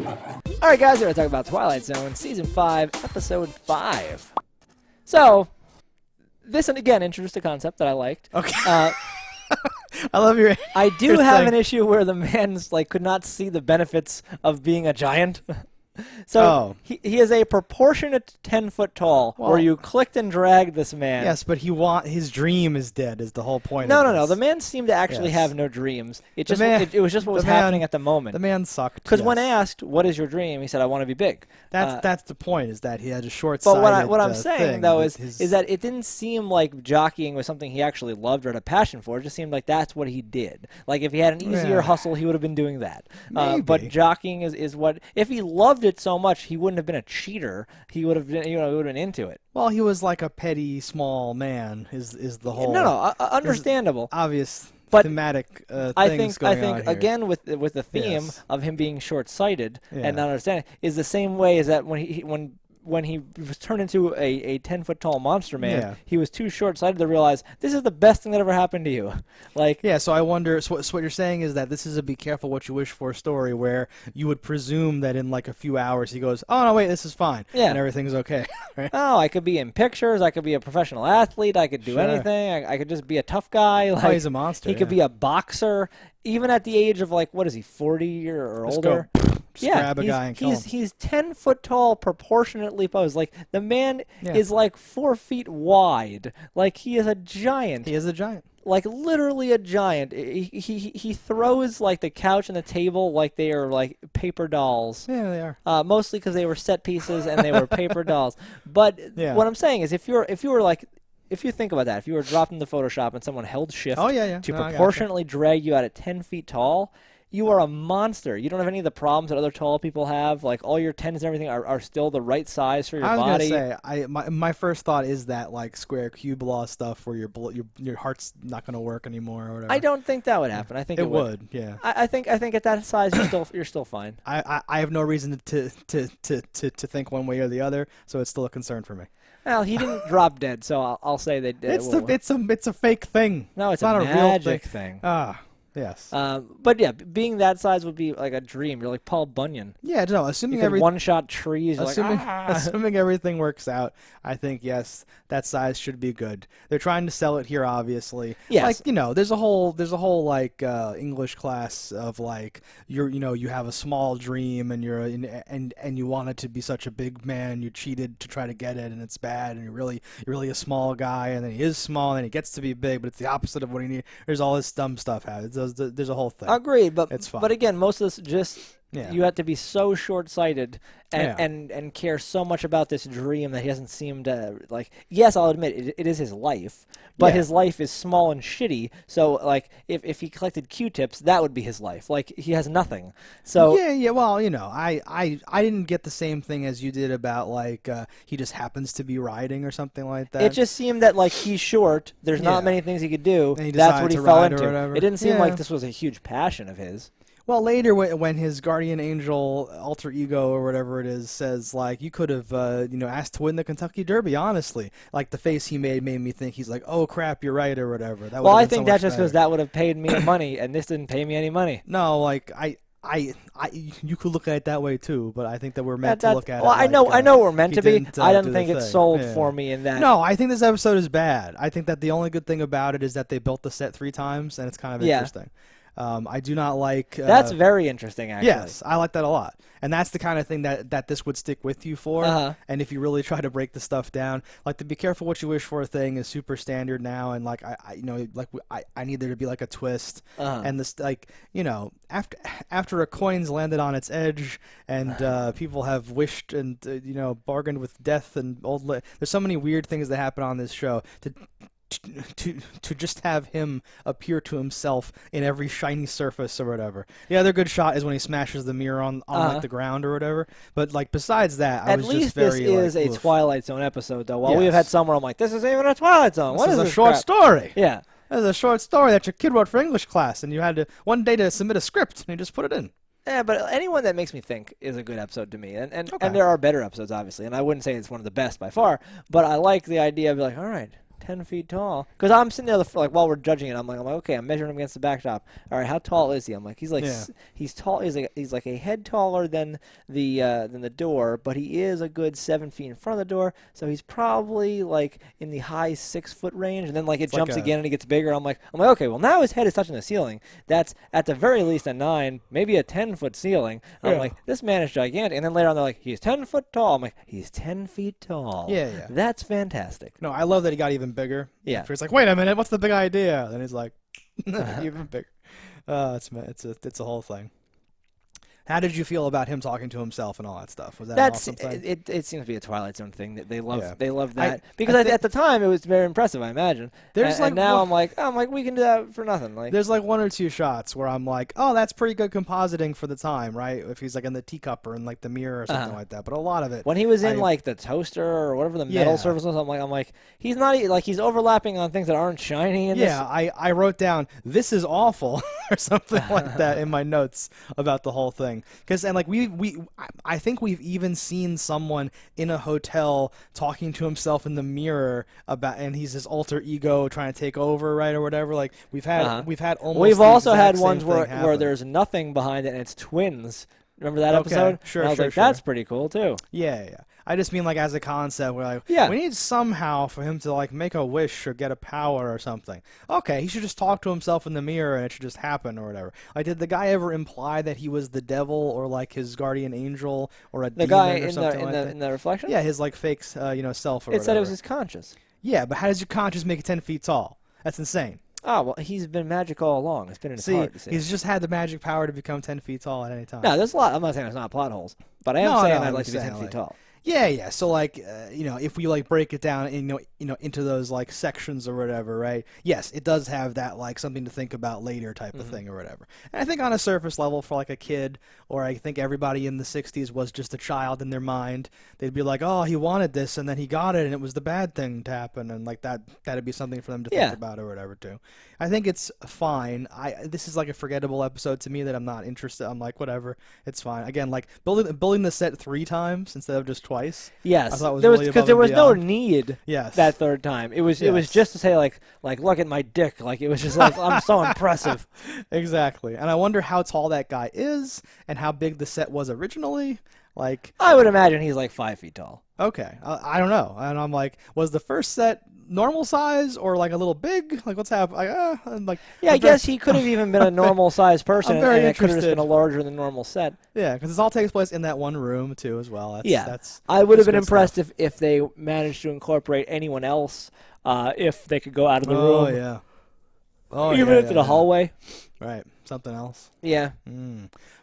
All right, guys, we're going to talk about Twilight Zone Season 5, Episode 5. So, this, and again, introduced a concept that I liked. Okay. I love your. I do have an issue where the man's could not see the benefits of being a giant. So he is a proportionate 10-foot tall, where you clicked and dragged this man. Yes, but his dream is dead. Is the whole point? No. The man seemed to actually have no dreams. It was just what was happening at the moment. The man sucked. Because when asked, "What is your dream?" he said, "I want to be big." That's the point. Is that he had a short-sighted. But what I'm saying though is that it didn't seem like jockeying was something he actually loved or had a passion for. It just seemed like that's what he did. Like if he had an easier hustle, he would have been doing that. But jockeying is what if he loved it so much, he wouldn't have been a cheater. He would have been, would have been into it. Well, he was like a petty small man. Is the whole understandable, obvious but thematic I things think going on here. Again with the theme of him being short-sighted and not understanding is the same way as that when he was turned into a 10-foot tall monster man, he was too short-sighted to realize this is the best thing that ever happened to you. So I wonder. So what you're saying is that this is a be careful what you wish for story, where you would presume that in a few hours he goes, oh no wait, this is fine, and everything's okay. Right? Oh, I could be in pictures. I could be a professional athlete. I could do anything. I could just be a tough guy. He's a monster. He could be a boxer, even at the age of what is he, 40 or older? Grab a guy and kill him. He's 10 foot tall, proportionately posed. The man is 4 feet wide. He is a giant. He is a giant. Literally a giant. He throws the couch and the table like they are paper dolls. Yeah, they are. Mostly because they were set pieces and they were paper dolls. But what I'm saying is, if you think about that, if you were dropped into Photoshop and someone held shift to proportionately drag you out at 10 feet tall, you are a monster. You don't have any of the problems that other tall people have. All your tendons and everything are still the right size for your body. I was going to say, my first thought is that square cube law stuff where your heart's not going to work anymore or whatever. I don't think that would happen. I think it would. Yeah. I think at that size you're still fine. I have no reason to think one way or the other, so it's still a concern for me. Well, he didn't drop dead, so I'll say that it's a fake thing. No, it's not a magic thing. Yes. But yeah, being that size would be like a dream. You're like Paul Bunyan. Yeah, no, assuming one-shot trees. Assuming everything works out, I think yes, that size should be good. They're trying to sell it here, obviously. Yes. There's a whole English class of you have a small dream and and you want it to be such a big man. You cheated to try to get it, and it's bad. And you're really a small guy, and then he is small, and then he gets to be big, but it's the opposite of what he needs. There's all this dumb stuff happening. There's a whole thing. Agreed, but it's fine. But again, most of this just you have to be so short-sighted and care so much about this dream that he doesn't seem to Yes, I'll admit it is his life, but his life is small and shitty. So if he collected Q-tips, that would be his life. He has nothing. So yeah. Well, I didn't get the same thing as you did about he just happens to be riding or something like that. It just seemed that he's short. There's not many things he could do. And that's what he fell into. It didn't seem like this was a huge passion of his. Well, later when his guardian angel alter ego or whatever it is says you could have asked to win the Kentucky Derby, honestly, the face he made me think he's oh crap, you're right or whatever. Well, I think that's just because that would have paid me money and this didn't pay me any money. No, you could look at it that way too, but I think that we're meant to look at it. Well, I know we're meant to be. I don't think it's sold for me in that. No, I think this episode is bad. I think that the only good thing about it is that they built the set 3 times, and it's kind of interesting. I do not like... that's very interesting, actually. Yes, I like that a lot. And that's the kind of thing that this would stick with you for. And if you really try to break the stuff down, the be careful what you wish for thing is super standard now. And I need there to be a twist. And this after a coin's landed on its edge and people have wished and bargained with death and there's so many weird things that happen on this show to just have him appear to himself in every shiny surface or whatever. The other good shot is when he smashes the mirror on the ground or whatever. But besides that, I was just very At least this is a Twilight Zone episode, though. While we have had some where I'm like, this isn't even a Twilight Zone. What is this? A short story. Yeah. This is a short story that your kid wrote for English class, and you had to one day to submit a script, and you just put it in. Yeah, but anyone that makes me think is a good episode to me. And there are better episodes, obviously, and I wouldn't say it's one of the best by far, but I like the idea of all right, 10 feet tall. Because I'm sitting there like while we're judging it, I'm like, okay, I'm measuring him against the backdrop. All right, how tall is he? I'm like, he's tall. He's like a head taller than the door, but he is a good 7 feet in front of the door. So he's probably like in the high 6 foot range. And then like it jumps again and he gets bigger. I'm like, okay, well now his head is touching the ceiling. That's at the very least a 9, maybe a 10-foot ceiling. I'm like, this man is gigantic. And then later on they're like, he's 10 foot tall. I'm like, he's 10 feet tall. Yeah. That's fantastic. No, I love that he got even bigger. Yeah. He's like, wait a minute, what's the big idea? Then he's like, even bigger. It's a whole thing. How did you feel about him talking to himself and all that stuff? Was that an awesome thing? It seems to be a Twilight Zone thing that they love. They love that because at the time it was very impressive. I imagine. And now I'm like we can do that for nothing. Like there's like 1 or 2 shots where I'm like, oh, that's pretty good compositing for the time, right? If he's like in the teacup or in like the mirror or something like that. But a lot of it when he was in like the toaster or whatever the metal surface was, I'm like he's not like he's overlapping on things that aren't shiny. I wrote down this is awful or something like that in my notes about the whole thing. Because I think we've even seen someone in a hotel talking to himself in the mirror and he's his alter ego trying to take over, right, or whatever. Like we've almost. We've also had ones where there's nothing behind it and it's twins. Remember that episode? Sure, and I was like, that's pretty cool too. Yeah. I just mean like as a concept, we're like, we need somehow for him to like make a wish or get a power or something. Okay, he should just talk to himself in the mirror and it should just happen or whatever. Like, did the guy ever imply that he was the devil or like his guardian angel or a demon guy or something like that? In the reflection? Yeah, his like fake, self or whatever. It said it was his conscious. Yeah, but how does your conscious make it 10 feet tall? That's insane. Oh, well, he's been magic all along. It's been in his heart. He's just had the magic power to become 10 feet tall at any time. No, there's a lot. I'm not saying there's not plot holes, but I am saying I'd like to be 10 feet tall. Yeah. So like, if we like break it down, into those like sections or whatever, right? Yes, it does have that like something to think about later type of thing or whatever. And I think on a surface level for like a kid, or I think everybody in the '60s was just a child in their mind. They'd be like, oh, he wanted this, and then he got it, and it was the bad thing to happen, and like that'd be something for them to think about or whatever too. I think it's fine. This is like a forgettable episode to me that I'm not interested. I'm like, whatever, it's fine. Again, like building the set 3 times instead of just twice. Yes, I thought because there was no need. Yes. That third time, it was just to say like look at my dick. Like it was just like I'm so impressive. Exactly, and I wonder how tall that guy is and how big the set was originally. Like I would imagine he's like 5 feet tall. Okay, I don't know, and I'm like, was the first set normal size or like a little big? Like what's happening? I guess he could have even been a normal sized person, and it could have just been a larger than normal set. Yeah, because this all takes place in that one room too, as well. I would have been impressed if they managed to incorporate anyone else, if they could go out of the room. Even into the hallway. Right, something else. Yeah.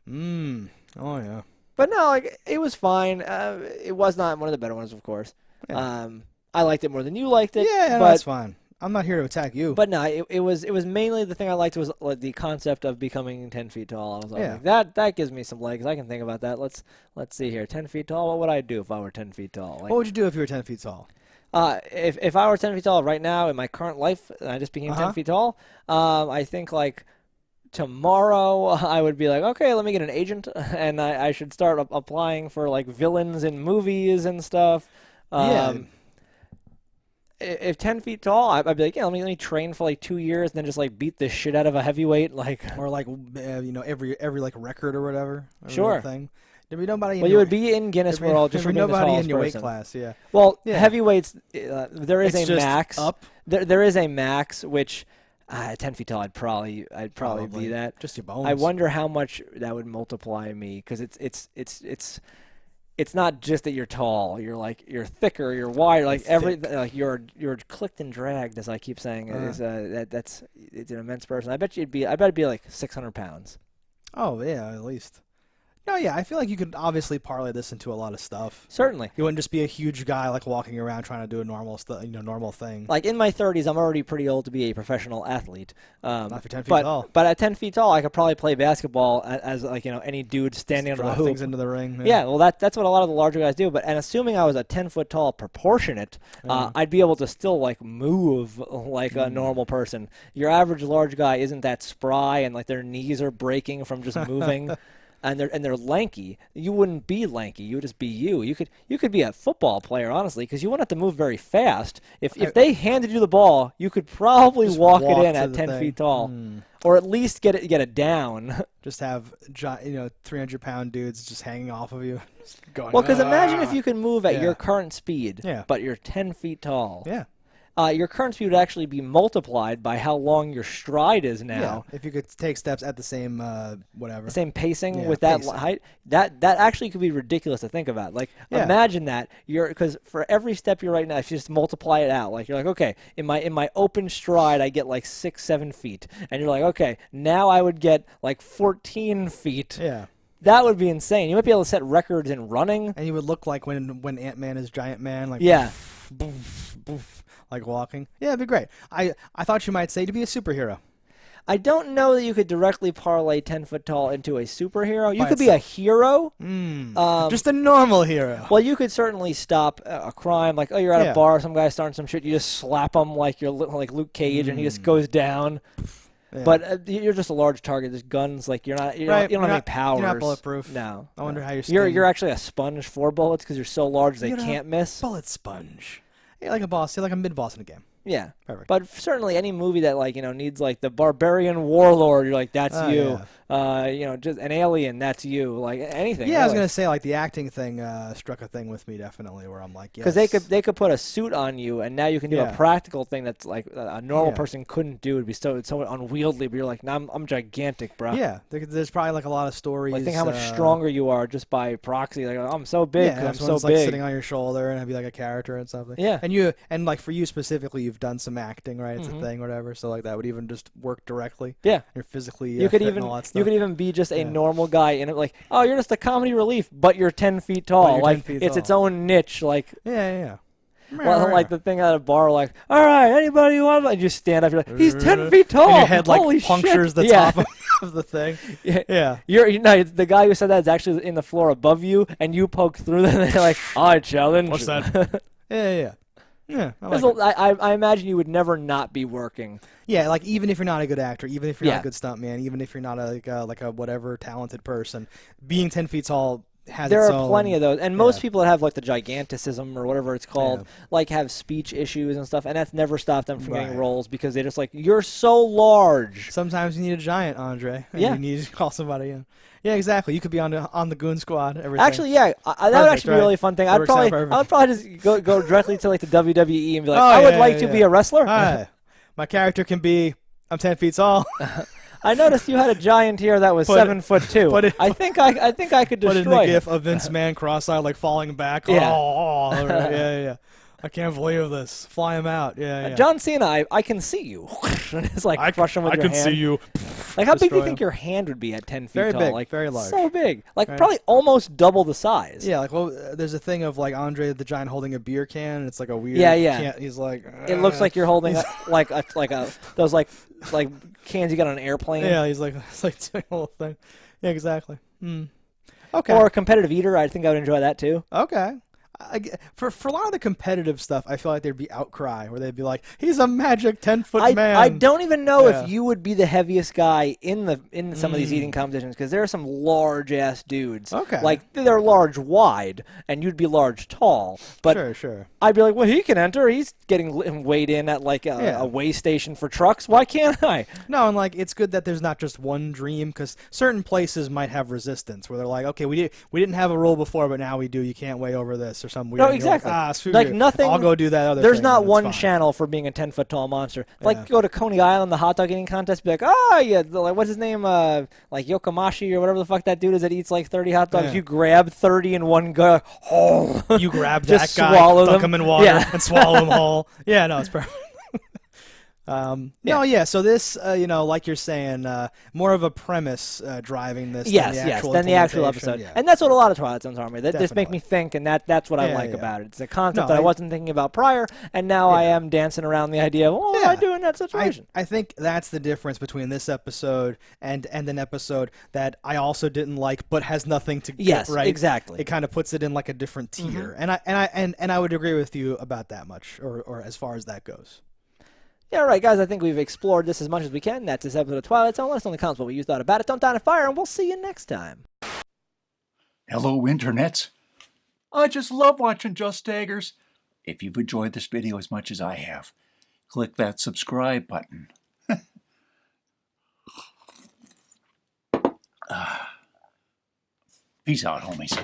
Oh yeah. But no, like it was fine. It was not one of the better ones, of course. Yeah. I liked it more than you liked it. Yeah, but, that's fine. I'm not here to attack you. But no, it was mainly the thing I liked was like the concept of becoming 10 feet tall. I was like, that gives me some legs. I can think about that. Let's see here. 10 feet tall. What would I do if I were 10 feet tall? Like, what would you do if you were 10 feet tall? If I were 10 feet tall right now in my current life, and I just became 10 feet tall, I think like tomorrow I would be like, okay, let me get an agent, and I should start applying for like villains in movies and stuff. If 10 feet tall, I'd be like, let me train for like 2 years and then just like beat the shit out of a heavyweight, or like every like record or whatever. Sure. Thing. There'd be nobody. You would be in Guinness World just for being the tallest in your person. weight class. Yeah. Well, heavyweights, there is a max. Up. There is a max, which 10 feet tall, I'd probably be that. Just your bones. I wonder how much that would multiply me, because it's not just that you're tall. You're thicker. You're wider. Like everything. Like you're clicked and dragged, as I keep saying. It's an immense person. I bet it'd be like 600 pounds. Oh yeah, at least. No, yeah, I feel like you could obviously parlay this into a lot of stuff. Certainly. You wouldn't just be a huge guy like walking around trying to do a normal thing. Like in my 30s, I'm already pretty old to be a professional athlete. Not for 10 feet tall. But at 10 feet tall, I could probably play basketball as like any dude standing under the hoop. Things into the ring. Yeah, well that's what a lot of the larger guys do. And assuming I was a 10-foot tall proportionate, I'd be able to still like move like a normal person. Your average large guy isn't that spry and like their knees are breaking from just moving. and they're lanky, you wouldn't be lanky. You would just be you. You could be a football player, honestly, because you wouldn't have to move very fast. If they handed you the ball, you could probably walk it in at 10 feet tall, or at least get it down. Just have 300-pound dudes just hanging off of you. Going, well, because imagine if you can move at your current speed, but you're 10 feet tall. Yeah. Your current speed would actually be multiplied by how long your stride is now. Yeah, if you could take steps at the same same pacing with that height, that actually could be ridiculous to think about. Like, imagine that because for every step you're right now, if you just multiply it out, like you're like, okay, in my open stride, I get like 6-7 feet, and you're like, okay, now I would get like 14 feet. Yeah. That would be insane. You might be able to set records in running. And you would look like when Ant-Man is Giant Man, like boof, boof, like walking. Yeah, it'd be great. I thought you might say to be a superhero. I don't know that you could directly parlay 10 foot tall into a superhero. You could be a hero. Just a normal hero. Well, you could certainly stop a crime. Like, you're at a bar, some guy's starting some shit. You just slap him like you're like Luke Cage, and he just goes down. Yeah. But you're just a large target. There's guns. Like you don't have any powers. You're not bulletproof. No. I wonder how you're actually a sponge for bullets because you're so large they can't miss. Bullet sponge. You're like a boss. You're like a mid-boss in a game. Yeah. Perfect. But certainly any movie that needs like the barbarian warlord, you're like, that's you. Yeah. Just an alien, that's you. Like anything. Yeah, really. I was gonna say like the acting thing struck a thing with me definitely where I'm like, yes. Because they could put a suit on you and now you can do a practical thing that's like a normal person couldn't do. It'd be so unwieldy, but you're like, nah, I'm gigantic, bro. Yeah, there's probably like a lot of stories. Like think how much stronger you are just by proxy. Like I'm so big. Yeah, I'm so like big. Sitting on your shoulder and I'd be like a character and something. Yeah. And like for you specifically, you've done some acting, right? It's a thing, whatever. So like that would even just work directly. Yeah. You're physically you could fit and all that stuff. You could even be just a normal guy and it like, oh, you're just a comedy relief, but you're 10 feet tall. Like it's its own niche. Like yeah. Well, like the thing at a bar, like, all right, anybody want? And you stand up, you're like, he's 10 feet tall. And your head like Holy punctures shit. the top of the thing. Yeah. The guy who said that is actually in the floor above you, and you poke through them, and they're like, I challenge. What's that? Yeah. I imagine you would never not be working. Yeah, like even if you're not a good actor, even if you're not a good stuntman, even if you're not like a whatever talented person, being 10 feet tall has there its are own, plenty of those, and most people that have like the giganticism or whatever it's called, like have speech issues and stuff, and that's never stopped them from getting roles because they just like, you're so large. Sometimes you need a giant, Andre. And you need to call somebody in. Yeah, exactly. You could be on the Goon Squad. Everything. Actually, that would actually be a really fun thing. I would probably just go directly to like the WWE and be like, I would like to be a wrestler. Hi. My character can be, I'm 10 feet tall. I noticed you had a giant here that was 7'2". I think I could destroy it. Put in the gif of Vince McMahon cross-eyed, like falling back. Yeah. I can't believe this. Fly him out. Yeah. John Cena, I can see you. It's like crush him with your hand. I can see you. Like how big do you think your hand would be at 10 feet tall? Very big, like very large. So big. Like probably almost double the size. Yeah, like there's a thing of like Andre the Giant holding a beer can, and it's like a weird. Yeah. He's like. It looks like you're holding those like cans you get on an airplane. Yeah, he's like it's like doing a whole thing. Yeah, exactly. Okay. Or a competitive eater. I think I would enjoy that too. Okay. For a lot of the competitive stuff, I feel like there'd be outcry where they'd be like, "He's a magic 10-foot man." I don't even know if you would be the heaviest guy in some of these eating competitions because there are some large ass dudes. Okay, like they're large wide, and you'd be large tall. But sure. I'd be like, well, he can enter. He's getting weighed in at like a weigh station for trucks. Why can't I? No, and like it's good that there's not just one dream because certain places might have resistance where they're like, okay, we didn't have a rule before, but now we do. You can't weigh over this or something. No, exactly. Like nothing. I'll go do that other There's thing, not one channel for being a 10-foot tall monster. Like go to Coney Island, the hot dog eating contest, be like, like what's his name? Like Yokomashi or whatever the fuck that dude is that eats like 30 hot dogs. You grab 30 in one go. You grab that guy, dunk him in water, and swallow him whole. Yeah, no, it's perfect. So this, like you're saying, more of a premise driving this than the actual episode. Yeah. And that's what a lot of Twilight Zones are. That just make me think, and that's what I like about it. It's a concept that I wasn't thinking about prior, and now I am dancing around the idea of, what do I do in that situation? I think that's the difference between this episode and an episode that I also didn't like, but has nothing to Yes, right? exactly. It kind of puts it in like a different tier, and I would agree with you about that much, or as far as that goes. Yeah, all right, guys, I think we've explored this as much as we can. That's this episode of Twilight Zone. Let us know in the comments what you thought about it. Don't die in a fire, and we'll see you next time. Hello, internets. I just love watching JustDaggers. If you've enjoyed this video as much as I have, click that subscribe button. Peace out, homies.